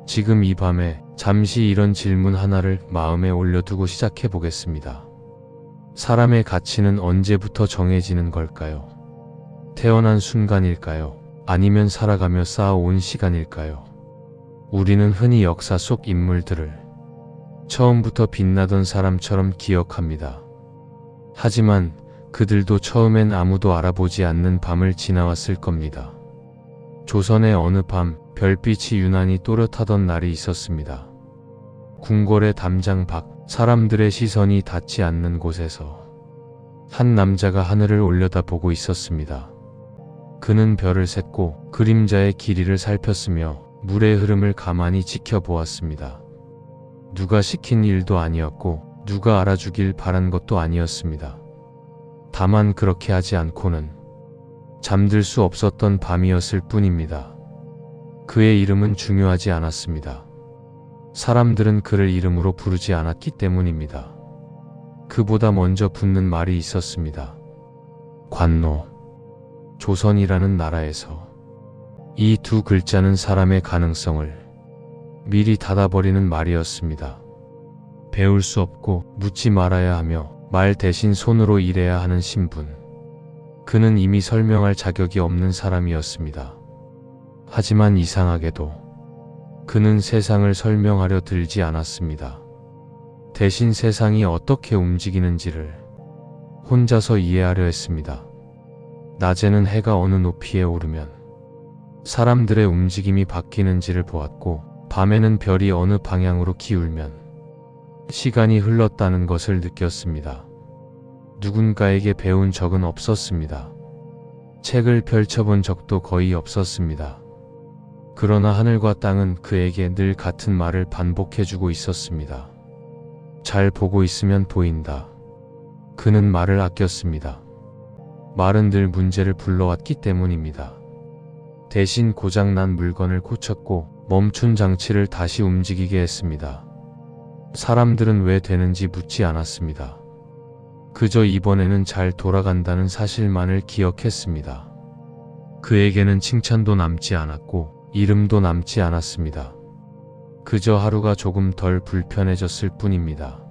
지금 이 밤에 잠시 이런 질문 하나를 마음에 올려두고 시작해 보겠습니다. 사람의 가치는 언제부터 정해지는 걸까요? 태어난 순간일까요? 아니면 살아가며 쌓아온 시간일까요? 우리는 흔히 역사 속 인물들을 처음부터 빛나던 사람처럼 기억합니다. 하지만 그들도 처음엔 아무도 알아보지 않는 밤을 지나왔을 겁니다. 조선의 어느 밤 별빛이 유난히 또렷하던 날이 있었습니다. 궁궐의 담장 밖 사람들의 시선이 닿지 않는 곳에서 한 남자가 하늘을 올려다보고 있었습니다. 그는 별을 셌고 그림자의 길이를 살폈으며 물의 흐름을 가만히 지켜보았습니다. 누가 시킨 일도 아니었고 누가 알아주길 바란 것도 아니었습니다. 다만 그렇게 하지 않고는 잠들 수 없었던 밤이었을 뿐입니다. 그의 이름은 중요하지 않았습니다. 사람들은 그를 이름으로 부르지 않았기 때문입니다. 그보다 먼저 붙는 말이 있었습니다. 관노. 조선이라는 나라에서 이 두 글자는 사람의 가능성을 미리 닫아버리는 말이었습니다. 배울 수 없고 묻지 말아야 하며 말 대신 손으로 일해야 하는 신분. 그는 이미 설명할 자격이 없는 사람이었습니다. 하지만 이상하게도 그는 세상을 설명하려 들지 않았습니다. 대신 세상이 어떻게 움직이는지를 혼자서 이해하려 했습니다. 낮에는 해가 어느 높이에 오르면 사람들의 움직임이 바뀌는지를 보았고 밤에는 별이 어느 방향으로 기울면 시간이 흘렀다는 것을 느꼈습니다. 누군가에게 배운 적은 없었습니다. 책을 펼쳐본 적도 거의 없었습니다. 그러나 하늘과 땅은 그에게 늘 같은 말을 반복해주고 있었습니다. 잘 보고 있으면 보인다. 그는 말을 아꼈습니다. 말은 늘 문제를 불러왔기 때문입니다. 대신 고장난 물건을 고쳤고 멈춘 장치를 다시 움직이게 했습니다. 사람들은 왜 되는지 묻지 않았습니다. 그저 이번에는 잘 돌아간다는 사실만을 기억했습니다. 그에게는 칭찬도 남지 않았고 이름도 남지 않았습니다. 그저 하루가 조금 덜 불편해졌을 뿐입니다.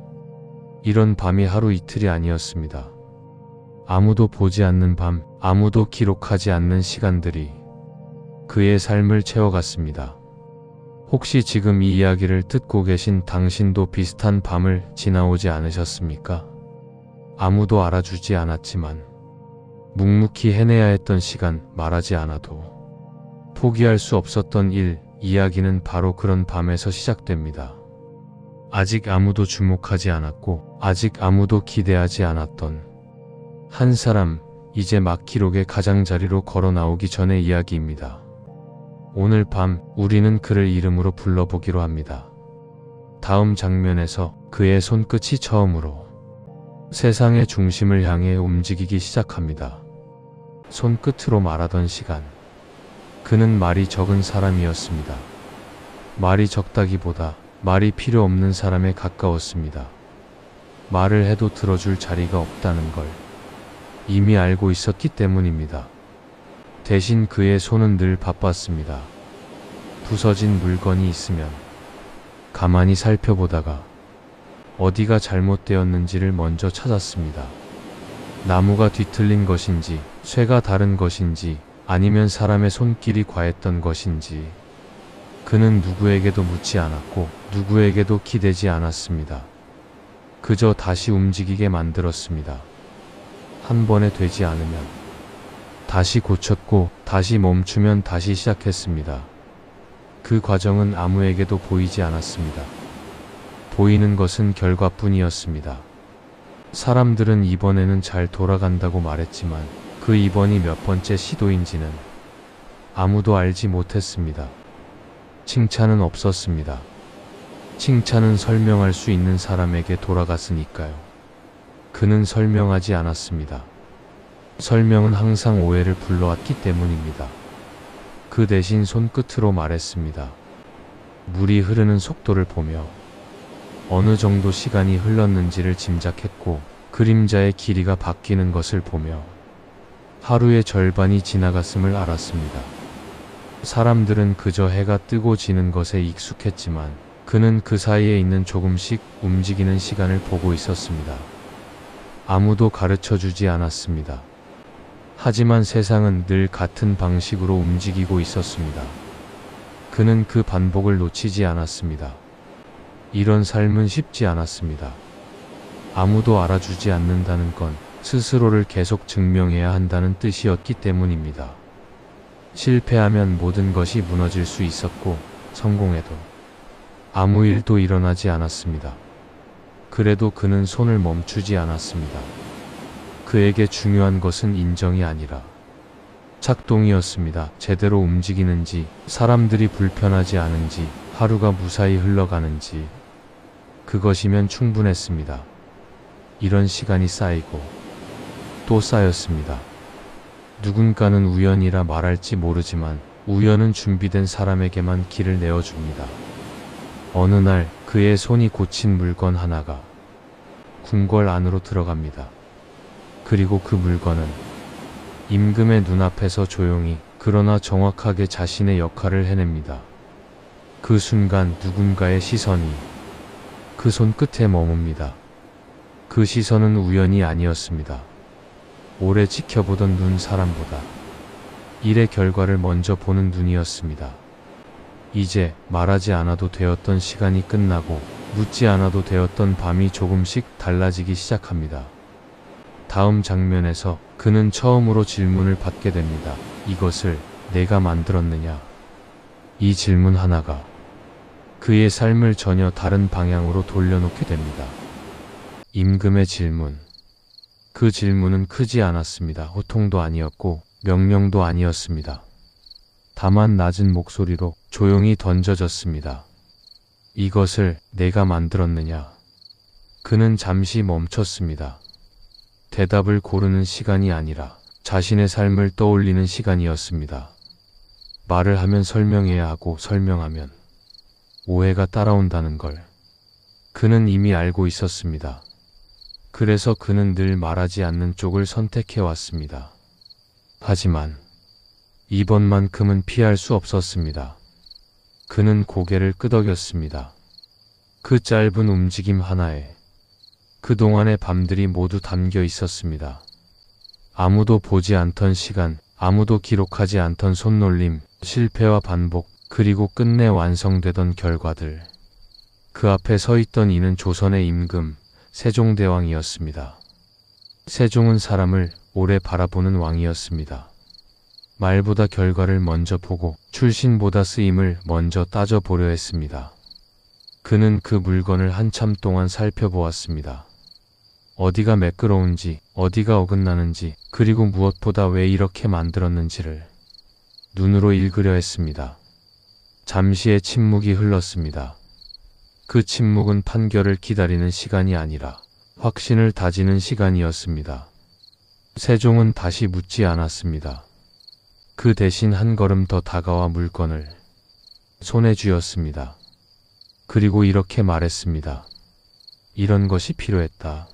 이런 밤이 하루 이틀이 아니었습니다. 아무도 보지 않는 밤, 아무도 기록하지 않는 시간들이 그의 삶을 채워갔습니다. 혹시 지금 이 이야기를 듣고 계신 당신도 비슷한 밤을 지나오지 않으셨습니까? 아무도 알아주지 않았지만 묵묵히 해내야 했던 시간, 말하지 않아도 포기할 수 없었던 일, 이야기는 바로 그런 밤에서 시작됩니다. 아직 아무도 주목하지 않았고 아직 아무도 기대하지 않았던 한 사람, 이제 막 기록의 가장자리로 걸어 나오기 전의 이야기입니다. 오늘 밤 우리는 그를 이름으로 불러보기로 합니다. 다음 장면에서 그의 손끝이 처음으로 세상의 중심을 향해 움직이기 시작합니다. 손끝으로 말하던 시간. 그는 말이 적은 사람이었습니다. 말이 적다기보다 말이 필요 없는 사람에 가까웠습니다. 말을 해도 들어줄 자리가 없다는 걸 이미 알고 있었기 때문입니다. 대신 그의 손은 늘 바빴습니다. 부서진 물건이 있으면 가만히 살펴보다가 어디가 잘못되었는지를 먼저 찾았습니다. 나무가 뒤틀린 것인지, 쇠가 다른 것인지, 아니면 사람의 손길이 과했던 것인지. 그는 누구에게도 묻지 않았고 누구에게도 기대지 않았습니다. 그저 다시 움직이게 만들었습니다. 한 번에 되지 않으면 다시 고쳤고 다시 멈추면 다시 시작했습니다. 그 과정은 아무에게도 보이지 않았습니다. 보이는 것은 결과뿐이었습니다. 사람들은 이번에는 잘 돌아간다고 말했지만 그 이번이 몇 번째 시도인지는 아무도 알지 못했습니다. 칭찬은 없었습니다. 칭찬은 설명할 수 있는 사람에게 돌아갔으니까요. 그는 설명하지 않았습니다. 설명은 항상 오해를 불러왔기 때문입니다. 그 대신 손끝으로 말했습니다. 물이 흐르는 속도를 보며 어느 정도 시간이 흘렀는지를 짐작했고 그림자의 길이가 바뀌는 것을 보며 하루의 절반이 지나갔음을 알았습니다. 사람들은 그저 해가 뜨고 지는 것에 익숙했지만 그는 그 사이에 있는 조금씩 움직이는 시간을 보고 있었습니다. 아무도 가르쳐 주지 않았습니다. 하지만 세상은 늘 같은 방식으로 움직이고 있었습니다. 그는 그 반복을 놓치지 않았습니다. 이런 삶은 쉽지 않았습니다. 아무도 알아주지 않는다는 건 스스로를 계속 증명해야 한다는 뜻이었기 때문입니다. 실패하면 모든 것이 무너질 수 있었고 성공해도 아무 일도 일어나지 않았습니다. 그래도 그는 손을 멈추지 않았습니다. 그에게 중요한 것은 인정이 아니라 작동이었습니다. 제대로 움직이는지, 사람들이 불편하지 않은지, 하루가 무사히 흘러가는지, 그것이면 충분했습니다. 이런 시간이 쌓이고 또 쌓였습니다. 누군가는 우연이라 말할지 모르지만 우연은 준비된 사람에게만 길을 내어줍니다. 어느 날 그의 손이 고친 물건 하나가 궁궐 안으로 들어갑니다. 그리고 그 물건은 임금의 눈앞에서 조용히 그러나 정확하게 자신의 역할을 해냅니다. 그 순간 누군가의 시선이 그 손끝에 머뭅니다. 그 시선은 우연이 아니었습니다. 오래 지켜보던 눈 사람보다 일의 결과를 먼저 보는 눈이었습니다. 이제 말하지 않아도 되었던 시간이 끝나고 묻지 않아도 되었던 밤이 조금씩 달라지기 시작합니다. 다음 장면에서 그는 처음으로 질문을 받게 됩니다. 이것을 내가 만들었느냐? 이 질문 하나가 그의 삶을 전혀 다른 방향으로 돌려놓게 됩니다. 임금의 질문. 그 질문은 크지 않았습니다. 호통도 아니었고 명령도 아니었습니다. 다만 낮은 목소리로 조용히 던져졌습니다. 이것을 내가 만들었느냐? 그는 잠시 멈췄습니다. 대답을 고르는 시간이 아니라 자신의 삶을 떠올리는 시간이었습니다. 말을 하면 설명해야 하고 설명하면 오해가 따라온다는 걸 그는 이미 알고 있었습니다. 그래서 그는 늘 말하지 않는 쪽을 선택해왔습니다. 하지만 이번만큼은 피할 수 없었습니다. 그는 고개를 끄덕였습니다. 그 짧은 움직임 하나에 그동안의 밤들이 모두 담겨 있었습니다. 아무도 보지 않던 시간, 아무도 기록하지 않던 손놀림, 실패와 반복, 그리고 끝내 완성되던 결과들. 그 앞에 서 있던 이는 조선의 임금, 세종대왕이었습니다. 세종은 사람을 오래 바라보는 왕이었습니다. 말보다 결과를 먼저 보고 출신보다 쓰임을 먼저 따져보려 했습니다. 그는 그 물건을 한참 동안 살펴보았습니다. 어디가 매끄러운지, 어디가 어긋나는지, 그리고 무엇보다 왜 이렇게 만들었는지를 눈으로 읽으려 했습니다. 잠시의 침묵이 흘렀습니다. 그 침묵은 판결을 기다리는 시간이 아니라 확신을 다지는 시간이었습니다. 세종은 다시 묻지 않았습니다. 그 대신 한 걸음 더 다가와 물건을 손에 쥐었습니다. 그리고 이렇게 말했습니다. 이런 것이 필요했다.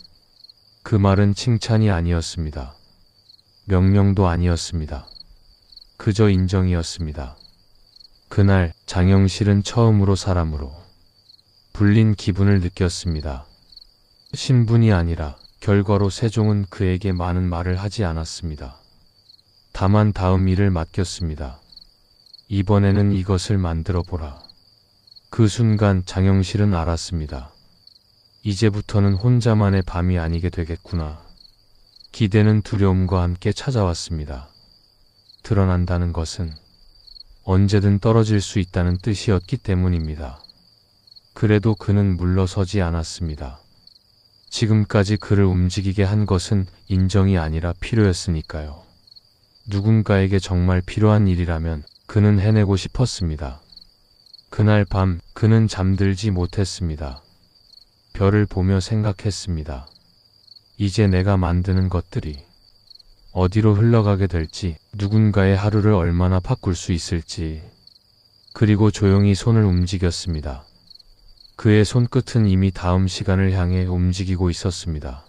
그 말은 칭찬이 아니었습니다. 명령도 아니었습니다. 그저 인정이었습니다. 그날 장영실은 처음으로 사람으로 불린 기분을 느꼈습니다. 신분이 아니라 결과로 세종은 그에게 많은 말을 하지 않았습니다. 다만 다음 일을 맡겼습니다. 이번에는 이것을 만들어 보라. 그 순간 장영실은 알았습니다. 이제부터는 혼자만의 밤이 아니게 되겠구나. 기대는 두려움과 함께 찾아왔습니다. 드러난다는 것은 언제든 떨어질 수 있다는 뜻이었기 때문입니다. 그래도 그는 물러서지 않았습니다. 지금까지 그를 움직이게 한 것은 인정이 아니라 필요였으니까요. 누군가에게 정말 필요한 일이라면 그는 해내고 싶었습니다. 그날 밤 그는 잠들지 못했습니다. 별을 보며 생각했습니다. 이제 내가 만드는 것들이 어디로 흘러가게 될지, 누군가의 하루를 얼마나 바꿀 수 있을지. 그리고 조용히 손을 움직였습니다. 그의 손끝은 이미 다음 시간을 향해 움직이고 있었습니다.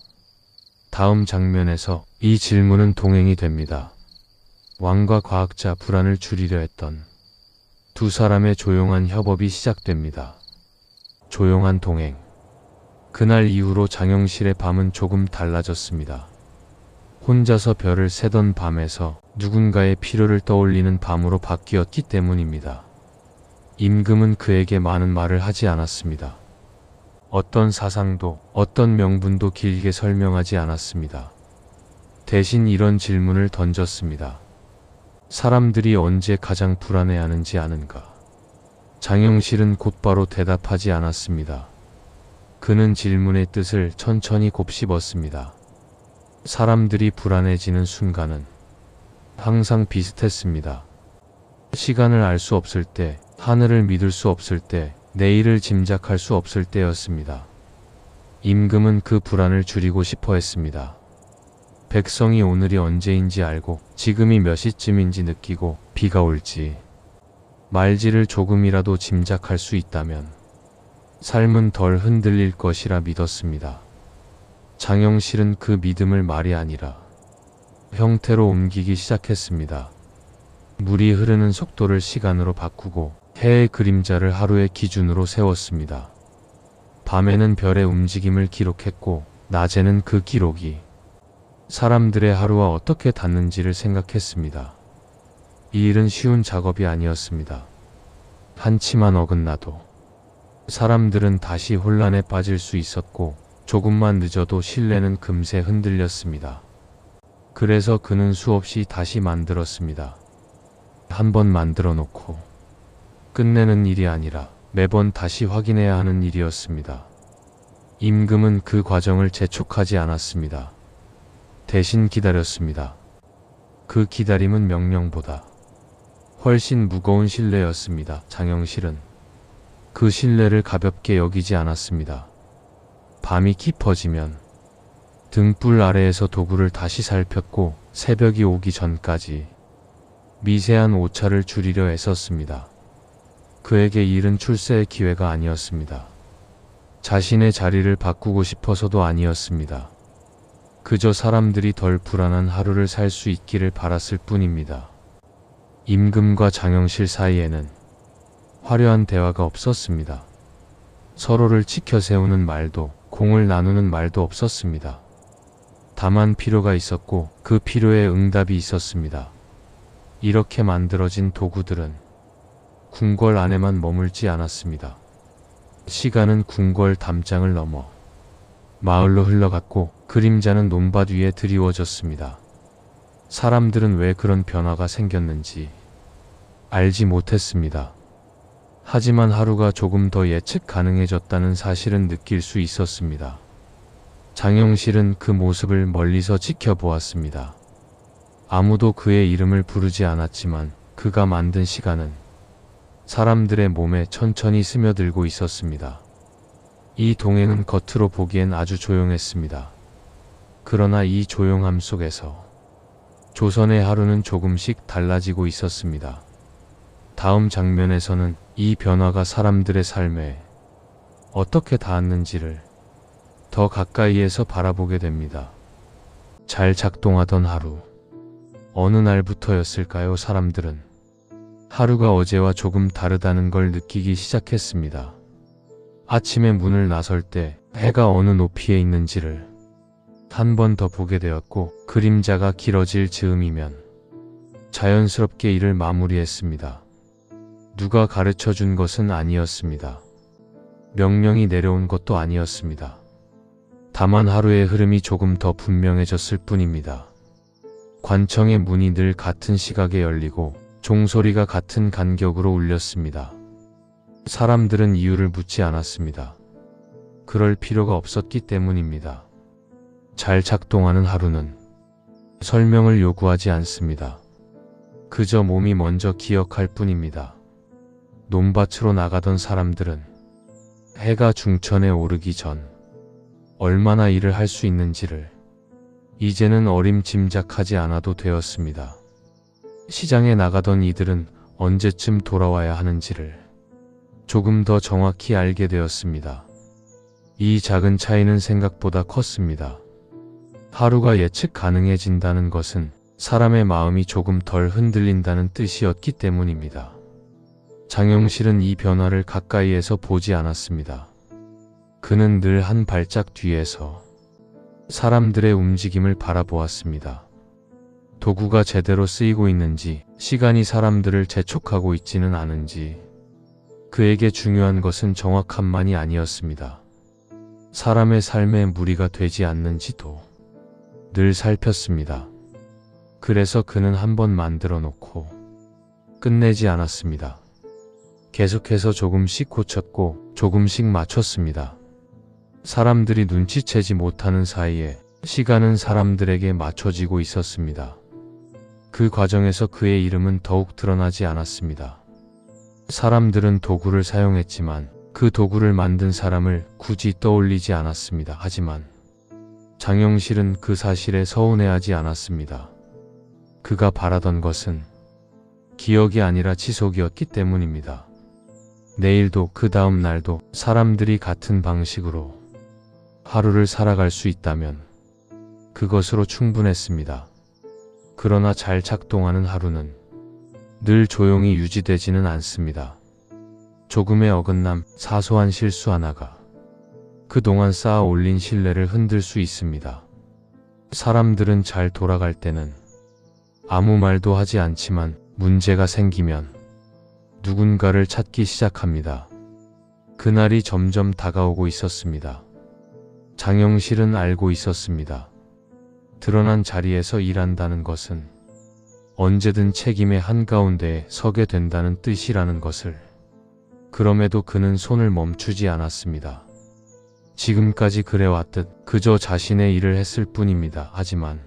다음 장면에서 이 질문은 동행이 됩니다. 왕과 과학자 불안을 줄이려 했던 두 사람의 조용한 협업이 시작됩니다. 조용한 동행. 그날 이후로 장영실의 밤은 조금 달라졌습니다. 혼자서 별을 세던 밤에서 누군가의 필요를 떠올리는 밤으로 바뀌었기 때문입니다. 임금은 그에게 많은 말을 하지 않았습니다. 어떤 사상도, 어떤 명분도 길게 설명하지 않았습니다. 대신 이런 질문을 던졌습니다. 사람들이 언제 가장 불안해하는지 아는가? 장영실은 곧바로 대답하지 않았습니다. 그는 질문의 뜻을 천천히 곱씹었습니다. 사람들이 불안해지는 순간은 항상 비슷했습니다. 시간을 알 수 없을 때, 하늘을 믿을 수 없을 때, 내일을 짐작할 수 없을 때였습니다. 임금은 그 불안을 줄이고 싶어 했습니다. 백성이 오늘이 언제인지 알고 지금이 몇 시쯤인지 느끼고 비가 올지 말지를 조금이라도 짐작할 수 있다면 삶은 덜 흔들릴 것이라 믿었습니다. 장영실은 그 믿음을 말이 아니라 형태로 옮기기 시작했습니다. 물이 흐르는 속도를 시간으로 바꾸고 해의 그림자를 하루의 기준으로 세웠습니다. 밤에는 별의 움직임을 기록했고 낮에는 그 기록이 사람들의 하루와 어떻게 닿는지를 생각했습니다. 이 일은 쉬운 작업이 아니었습니다. 한치만 어긋나도 사람들은 다시 혼란에 빠질 수 있었고 조금만 늦어도 신뢰는 금세 흔들렸습니다. 그래서 그는 수없이 다시 만들었습니다. 한 번 만들어 놓고 끝내는 일이 아니라 매번 다시 확인해야 하는 일이었습니다. 임금은 그 과정을 재촉하지 않았습니다. 대신 기다렸습니다. 그 기다림은 명령보다 훨씬 무거운 신뢰였습니다. 장영실은 그 신뢰를 가볍게 여기지 않았습니다. 밤이 깊어지면 등불 아래에서 도구를 다시 살폈고 새벽이 오기 전까지 미세한 오차를 줄이려 애썼습니다. 그에게 일은 출세의 기회가 아니었습니다. 자신의 자리를 바꾸고 싶어서도 아니었습니다. 그저 사람들이 덜 불안한 하루를 살 수 있기를 바랐을 뿐입니다. 임금과 장영실 사이에는 화려한 대화가 없었습니다. 서로를 지켜 세우는 말도 공을 나누는 말도 없었습니다. 다만 필요가 있었고 그 필요에 응답이 있었습니다. 이렇게 만들어진 도구들은 궁궐 안에만 머물지 않았습니다. 시간은 궁궐 담장을 넘어 마을로 흘러갔고 그림자는 논밭 위에 드리워졌습니다. 사람들은 왜 그런 변화가 생겼는지 알지 못했습니다. 하지만 하루가 조금 더 예측 가능해졌다는 사실은 느낄 수 있었습니다. 장영실은 그 모습을 멀리서 지켜보았습니다. 아무도 그의 이름을 부르지 않았지만 그가 만든 시간은 사람들의 몸에 천천히 스며들고 있었습니다. 이 동행은 겉으로 보기엔 아주 조용했습니다. 그러나 이 조용함 속에서 조선의 하루는 조금씩 달라지고 있었습니다. 다음 장면에서는 이 변화가 사람들의 삶에 어떻게 닿았는지를 더 가까이에서 바라보게 됩니다. 잘 작동하던 하루. 어느 날부터였을까요? 사람들은 하루가 어제와 조금 다르다는 걸 느끼기 시작했습니다. 아침에 문을 나설 때 해가 어느 높이에 있는지를 한 번 더 보게 되었고 그림자가 길어질 즈음이면 자연스럽게 일을 마무리했습니다. 누가 가르쳐 준 것은 아니었습니다. 명령이 내려온 것도 아니었습니다. 다만 하루의 흐름이 조금 더 분명해졌을 뿐입니다. 관청의 문이 늘 같은 시각에 열리고 종소리가 같은 간격으로 울렸습니다. 사람들은 이유를 묻지 않았습니다. 그럴 필요가 없었기 때문입니다. 잘 작동하는 하루는 설명을 요구하지 않습니다. 그저 몸이 먼저 기억할 뿐입니다. 논밭으로 나가던 사람들은 해가 중천에 오르기 전 얼마나 일을 할 수 있는지를 이제는 어림짐작하지 않아도 되었습니다. 시장에 나가던 이들은 언제쯤 돌아와야 하는지를 조금 더 정확히 알게 되었습니다. 이 작은 차이는 생각보다 컸습니다. 하루가 예측 가능해진다는 것은 사람의 마음이 조금 덜 흔들린다는 뜻이었기 때문입니다. 장영실은 이 변화를 가까이에서 보지 않았습니다. 그는 늘 한 발짝 뒤에서 사람들의 움직임을 바라보았습니다. 도구가 제대로 쓰이고 있는지, 시간이 사람들을 재촉하고 있지는 않은지, 그에게 중요한 것은 정확함만이 아니었습니다. 사람의 삶에 무리가 되지 않는지도 늘 살폈습니다. 그래서 그는 한번 만들어 놓고 끝내지 않았습니다. 계속해서 조금씩 고쳤고 조금씩 맞췄습니다. 사람들이 눈치채지 못하는 사이에 시간은 사람들에게 맞춰지고 있었습니다. 그 과정에서 그의 이름은 더욱 드러나지 않았습니다. 사람들은 도구를 사용했지만 그 도구를 만든 사람을 굳이 떠올리지 않았습니다. 하지만 장영실은 그 사실에 서운해하지 않았습니다. 그가 바라던 것은 기억이 아니라 지속이었기 때문입니다. 내일도 그 다음 날도 사람들이 같은 방식으로 하루를 살아갈 수 있다면 그것으로 충분했습니다. 그러나 잘 작동하는 하루는 늘 조용히 유지되지는 않습니다. 조금의 어긋남, 사소한 실수 하나가 그동안 쌓아 올린 신뢰를 흔들 수 있습니다. 사람들은 잘 돌아갈 때는 아무 말도 하지 않지만 문제가 생기면 누군가를 찾기 시작합니다. 그날이 점점 다가오고 있었습니다. 장영실은 알고 있었습니다. 드러난 자리에서 일한다는 것은 언제든 책임의 한가운데에 서게 된다는 뜻이라는 것을. 그럼에도 그는 손을 멈추지 않았습니다. 지금까지 그래왔듯 그저 자신의 일을 했을 뿐입니다. 하지만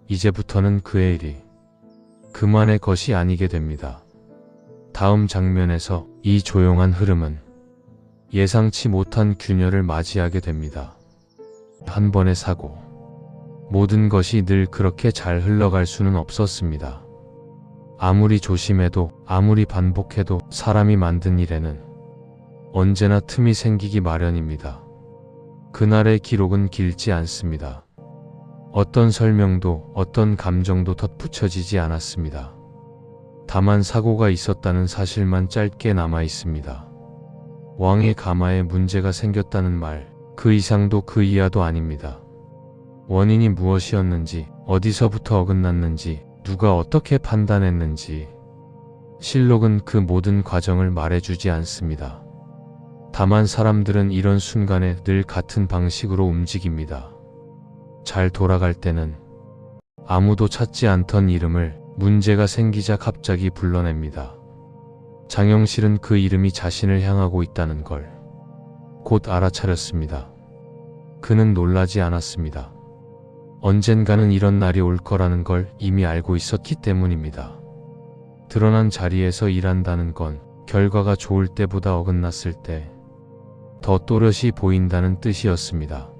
이제부터는 그의 일이 그만의 것이 아니게 됩니다. 다음 장면에서 이 조용한 흐름은 예상치 못한 균열을 맞이하게 됩니다. 한 번의 사고, 모든 것이 늘 그렇게 잘 흘러갈 수는 없었습니다. 아무리 조심해도, 아무리 반복해도 사람이 만든 일에는 언제나 틈이 생기기 마련입니다. 그날의 기록은 길지 않습니다. 어떤 설명도, 어떤 감정도 덧붙여지지 않았습니다. 다만 사고가 있었다는 사실만 짧게 남아 있습니다. 왕의 가마에 문제가 생겼다는 말, 그 이상도 그 이하도 아닙니다. 원인이 무엇이었는지, 어디서부터 어긋났는지, 누가 어떻게 판단했는지 실록은 그 모든 과정을 말해주지 않습니다. 다만 사람들은 이런 순간에 늘 같은 방식으로 움직입니다. 잘 돌아갈 때는 아무도 찾지 않던 이름을 문제가 생기자 갑자기 불러냅니다. 장영실은 그 이름이 자신을 향하고 있다는 걸 곧 알아차렸습니다. 그는 놀라지 않았습니다. 언젠가는 이런 날이 올 거라는 걸 이미 알고 있었기 때문입니다. 드러난 자리에서 일한다는 건 결과가 좋을 때보다 어긋났을 때 더 또렷이 보인다는 뜻이었습니다.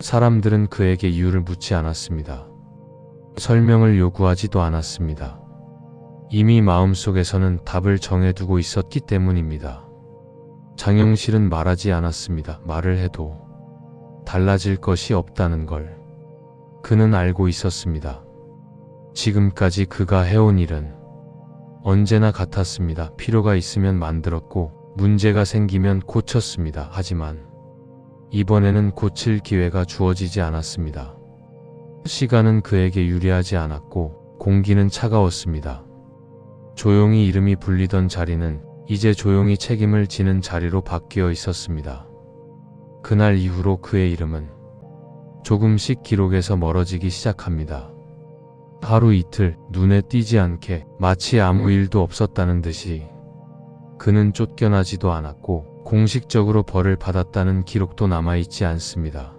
사람들은 그에게 이유를 묻지 않았습니다. 설명을 요구하지도 않았습니다. 이미 마음속에서는 답을 정해두고 있었기 때문입니다. 장영실은 말하지 않았습니다. 말을 해도 달라질 것이 없다는 걸 그는 알고 있었습니다. 지금까지 그가 해온 일은 언제나 같았습니다. 필요가 있으면 만들었고 문제가 생기면 고쳤습니다. 하지만 이번에는 고칠 기회가 주어지지 않았습니다. 시간은 그에게 유리하지 않았고 공기는 차가웠습니다. 조용히 이름이 불리던 자리는 이제 조용히 책임을 지는 자리로 바뀌어 있었습니다. 그날 이후로 그의 이름은 조금씩 기록에서 멀어지기 시작합니다. 하루 이틀 눈에 띄지 않게 마치 아무 일도 없었다는 듯이 그는 쫓겨나지도 않았고 공식적으로 벌을 받았다는 기록도 남아있지 않습니다.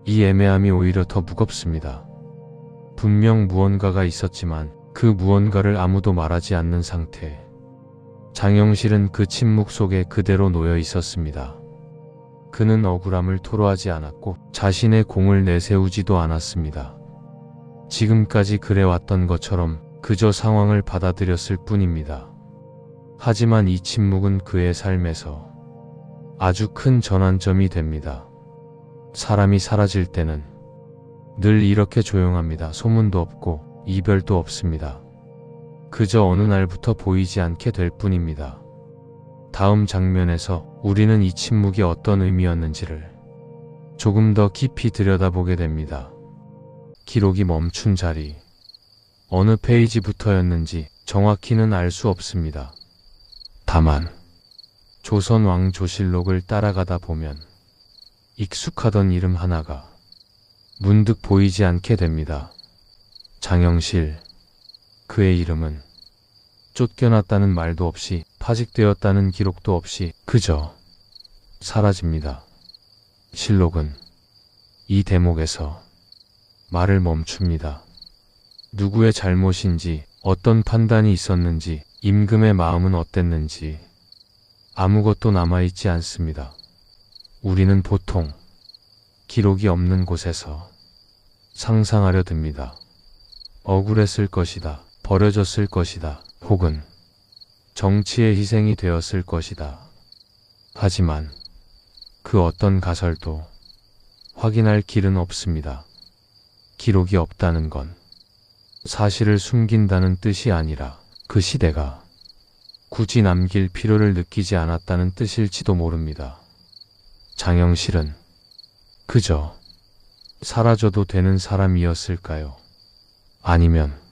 이 애매함이 오히려 더 무겁습니다. 분명 무언가가 있었지만 그 무언가를 아무도 말하지 않는 상태. 장영실은 그 침묵 속에 그대로 놓여 있었습니다. 그는 억울함을 토로하지 않았고 자신의 공을 내세우지도 않았습니다. 지금까지 그래왔던 것처럼 그저 상황을 받아들였을 뿐입니다. 하지만 이 침묵은 그의 삶에서 아주 큰 전환점이 됩니다. 사람이 사라질 때는 늘 이렇게 조용합니다. 소문도 없고 이별도 없습니다. 그저 어느 날부터 보이지 않게 될 뿐입니다. 다음 장면에서 우리는 이 침묵이 어떤 의미였는지를 조금 더 깊이 들여다보게 됩니다. 기록이 멈춘 자리, 어느 페이지부터였는지 정확히는 알 수 없습니다. 다만 조선 왕 조실록을 따라가다 보면 익숙하던 이름 하나가 문득 보이지 않게 됩니다. 장영실. 그의 이름은 쫓겨났다는 말도 없이, 파직되었다는 기록도 없이 그저 사라집니다. 실록은 이 대목에서 말을 멈춥니다. 누구의 잘못인지, 어떤 판단이 있었는지, 임금의 마음은 어땠는지 아무것도 남아있지 않습니다. 우리는 보통 기록이 없는 곳에서 상상하려 듭니다. 억울했을 것이다, 버려졌을 것이다, 혹은 정치의 희생이 되었을 것이다. 하지만 그 어떤 가설도 확인할 길은 없습니다. 기록이 없다는 건 사실을 숨긴다는 뜻이 아니라 그 시대가 굳이 남길 필요를 느끼지 않았다는 뜻일지도 모릅니다. 장영실은 그저 사라져도 되는 사람이었을까요? 아니면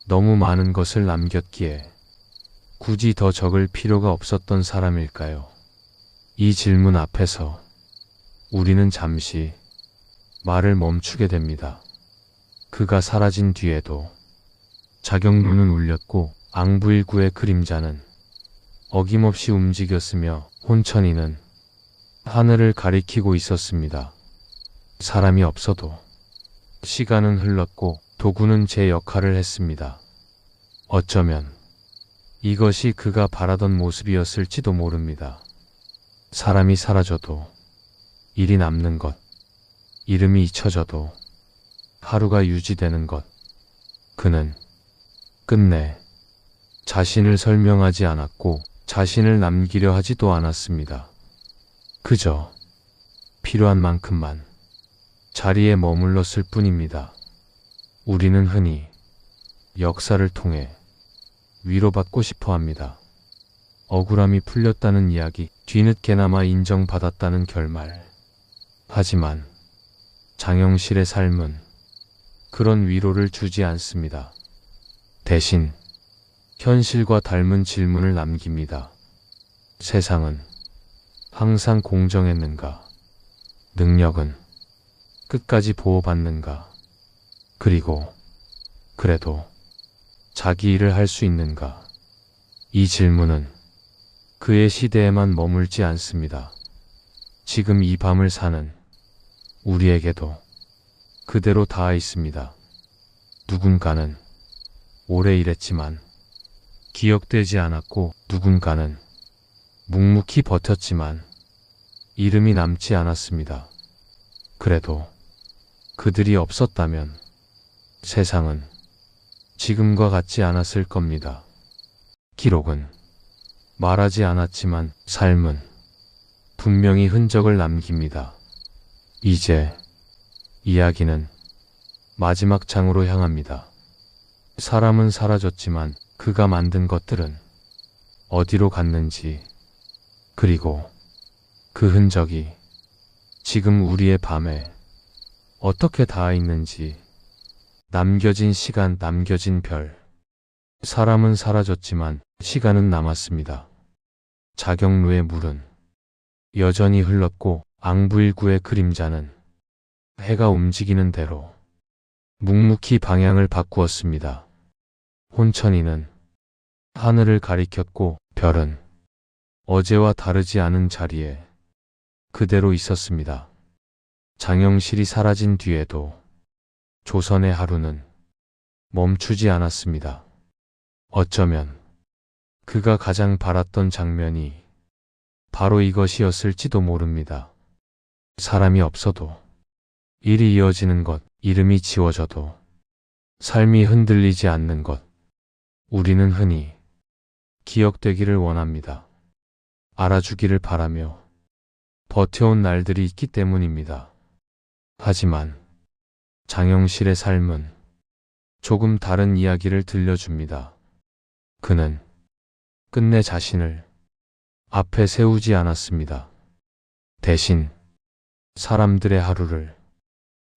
너무 많은 것을 남겼기에 굳이 더 적을 필요가 없었던 사람일까요? 이 질문 앞에서 우리는 잠시 말을 멈추게 됩니다. 그가 사라진 뒤에도 자경문은 울렸고 앙부일구의 그림자는 어김없이 움직였으며 혼천이는 하늘을 가리키고 있었습니다. 사람이 없어도 시간은 흘렀고 도구는 제 역할을 했습니다. 어쩌면 이것이 그가 바라던 모습이었을지도 모릅니다. 사람이 사라져도 일이 남는 것, 이름이 잊혀져도 하루가 유지되는 것. 그는 끝내 자신을 설명하지 않았고 자신을 남기려 하지도 않았습니다. 그저 필요한 만큼만 자리에 머물렀을 뿐입니다. 우리는 흔히 역사를 통해 위로받고 싶어 합니다. 억울함이 풀렸다는 이야기, 뒤늦게나마 인정받았다는 결말. 하지만 장영실의 삶은 그런 위로를 주지 않습니다. 대신 현실과 닮은 질문을 남깁니다. 세상은 항상 공정했는가? 능력은 끝까지 보호받는가? 그리고 그래도 자기 일을 할 수 있는가? 이 질문은 그의 시대에만 머물지 않습니다. 지금 이 밤을 사는 우리에게도 그대로 닿아 있습니다. 누군가는 오래 일했지만 기억되지 않았고, 누군가는 묵묵히 버텼지만 이름이 남지 않았습니다. 그래도 그들이 없었다면 세상은 지금과 같지 않았을 겁니다. 기록은 말하지 않았지만 삶은 분명히 흔적을 남깁니다. 이제 이야기는 마지막 장으로 향합니다. 사람은 사라졌지만 그가 만든 것들은 어디로 갔는지, 그리고 그 흔적이 지금 우리의 밤에 어떻게 닿아 있는지. 남겨진 시간, 남겨진 별. 사람은 사라졌지만 시간은 남았습니다. 자경루의 물은 여전히 흘렀고 앙부일구의 그림자는 해가 움직이는 대로 묵묵히 방향을 바꾸었습니다. 혼천이는 하늘을 가리켰고 별은 어제와 다르지 않은 자리에 그대로 있었습니다. 장영실이 사라진 뒤에도 조선의 하루는 멈추지 않았습니다. 어쩌면 그가 가장 바랐던 장면이 바로 이것이었을지도 모릅니다. 사람이 없어도 일이 이어지는 것, 이름이 지워져도 삶이 흔들리지 않는 것. 우리는 흔히 기억되기를 원합니다. 알아주기를 바라며 버텨온 날들이 있기 때문입니다. 하지만 장영실의 삶은 조금 다른 이야기를 들려줍니다. 그는 끝내 자신을 앞에 세우지 않았습니다. 대신 사람들의 하루를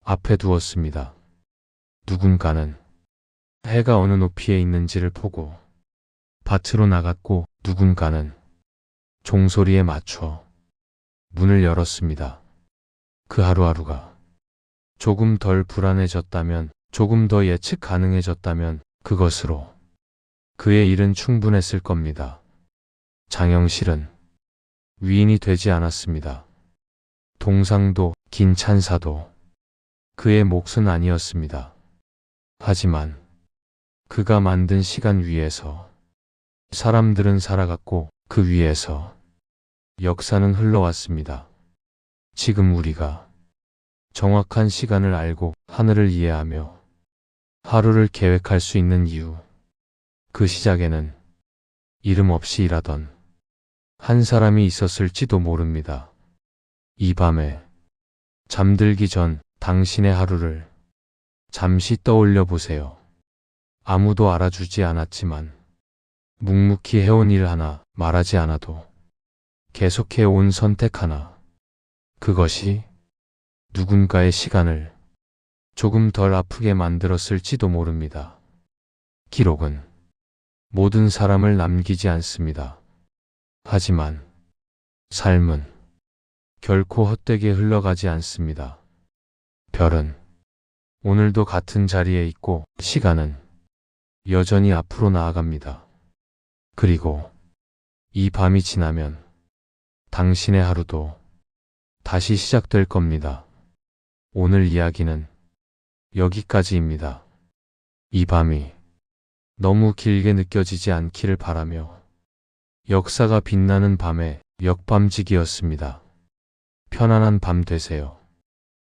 앞에 두었습니다. 누군가는 해가 어느 높이에 있는지를 보고 밭으로 나갔고, 누군가는 종소리에 맞춰 문을 열었습니다. 그 하루하루가 조금 덜 불안해졌다면, 조금 더 예측 가능해졌다면 그것으로 그의 일은 충분했을 겁니다. 장영실은 위인이 되지 않았습니다. 동상도 긴 찬사도 그의 몫은 아니었습니다. 하지만 그가 만든 시간 위에서 사람들은 살아갔고, 그 위에서 역사는 흘러왔습니다. 지금 우리가 정확한 시간을 알고 하늘을 이해하며 하루를 계획할 수 있는 이유, 그 시작에는 이름 없이 일하던 한 사람이 있었을지도 모릅니다. 이 밤에 잠들기 전 당신의 하루를 잠시 떠올려 보세요. 아무도 알아주지 않았지만 묵묵히 해온 일 하나, 말하지 않아도 계속해 온 선택 하나, 그것이 누군가의 시간을 조금 덜 아프게 만들었을지도 모릅니다. 기록은 모든 사람을 남기지 않습니다. 하지만 삶은 결코 헛되게 흘러가지 않습니다. 별은 오늘도 같은 자리에 있고, 시간은 여전히 앞으로 나아갑니다. 그리고 이 밤이 지나면 당신의 하루도 다시 시작될 겁니다. 오늘 이야기는 여기까지입니다. 이 밤이 너무 길게 느껴지지 않기를 바라며, 역사가 빛나는 밤의 역밤지기였습니다. 편안한 밤 되세요.